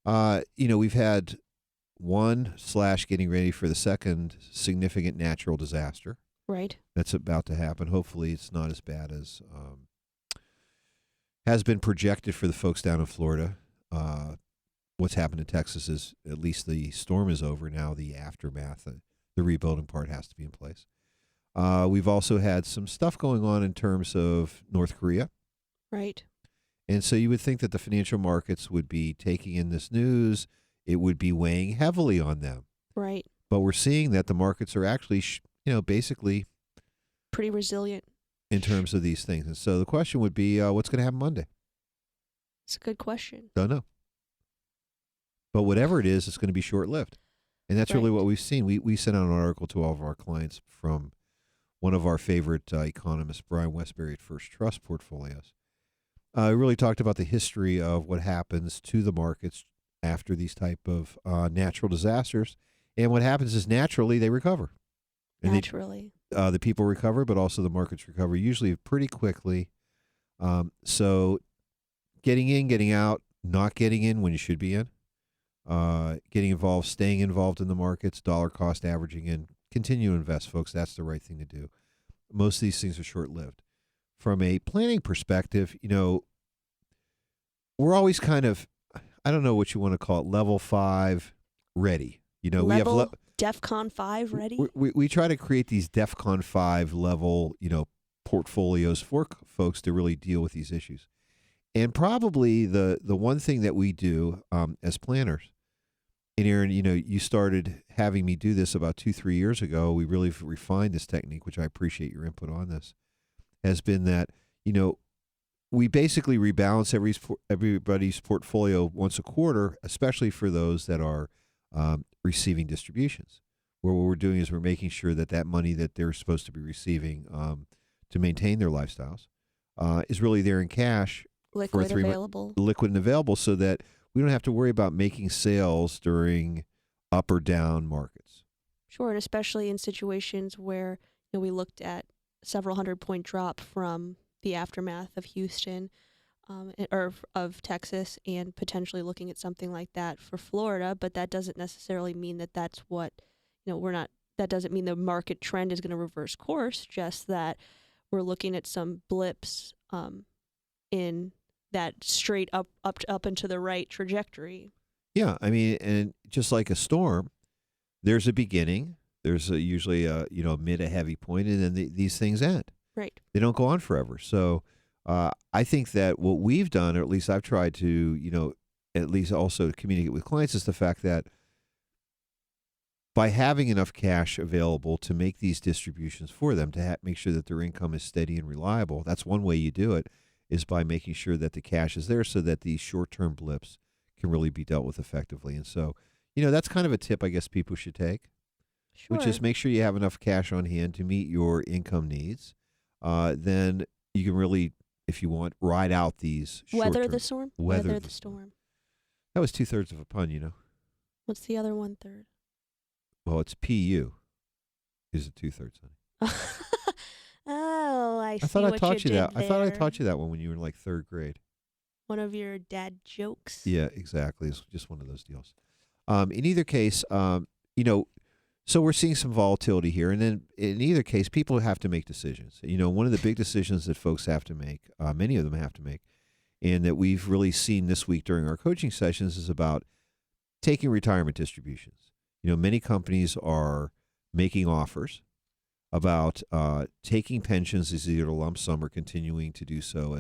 We've had one slash getting ready for the second significant natural disaster Right. that's about to happen. Hopefully, it's not as bad as has been projected for the folks down in Florida. What's happened in Texas is at least the storm is over now. The aftermath, the rebuilding part has to be in place. We've also had some stuff going on in terms of North Korea. Right. And so you would think that the financial markets would be taking in this news. It would be weighing heavily on them. Right. But we're seeing that the markets are actually, basically Pretty resilient. in terms of these things. And so the question would be, what's going to happen Monday? It's a good question. Don't know. But whatever it is, it's going to be short-lived. And that's really Right. what we've seen. We sent out an article to all of our clients from one of our favorite economists, Brian Westbury at First Trust Portfolios. We really talked about the history of what happens to the markets after these type of natural disasters. And what happens is naturally they recover. And Naturally. the people recover, but also the markets recover usually pretty quickly. So getting in, getting out, not getting in when you should be in, getting involved, staying involved in the markets, dollar cost averaging in, continue to invest, folks. That's the right thing to do. Most of these things are short-lived. From a planning perspective, we're always kind of, I don't know what you want to call it, level 5 ready. We have DEFCON 5 ready? we try to create these DEFCON 5 level, portfolios for folks to really deal with these issues. And probably the one thing that we do as planners, and Aaron, you started having me do this about 2-3 years ago. We really refined this technique, which I appreciate your input on this, has been that, we basically rebalance everybody's portfolio once a quarter, especially for those that are receiving distributions, where what we're doing is we're making sure that money that they're supposed to be receiving to maintain their lifestyles is really there in cash, Liquid available. liquid and available, so that we don't have to worry about making sales during up or down markets. Sure, and especially in situations where we looked at several 100-point drop from the aftermath of Houston or of Texas, and potentially looking at something like that for Florida. But that doesn't necessarily mean that that's what, we're not, that doesn't mean the market trend is going to reverse course, just that we're looking at some blips in that straight up and to the right trajectory. Yeah, I mean, and just like a storm, there's a beginning. There's usually a mid, a heavy point, and then these things end. Right. They don't go on forever. So I think that what we've done, or at least I've tried to, at least also communicate with clients, is the fact that by having enough cash available to make these distributions for them, to make sure that their income is steady and reliable, that's one way you do it, is by making sure that the cash is there so that these short-term blips can really be dealt with effectively. And so, that's kind of a tip I guess people should take, Sure. which is make sure you have enough cash on hand to meet your income needs. Then you can really, if you want, ride out these weather the storm. Weather the storm. That was 2/3 of a pun, What's the other 1/3? Well, it's PU is a 2/3, honey. Oh, I see. I thought I what taught you that. did I thought I there. taught you that one when you were in like 3rd grade. One of your dad jokes. Yeah, exactly. It's just one of those deals. In either case, so we're seeing some volatility here, and then in either case, people have to make decisions. One of the big decisions that folks have to make, many of them have to make, and that we've really seen this week during our coaching sessions, is about taking retirement distributions. Many companies are making offers about taking pensions as either a lump sum or continuing to do so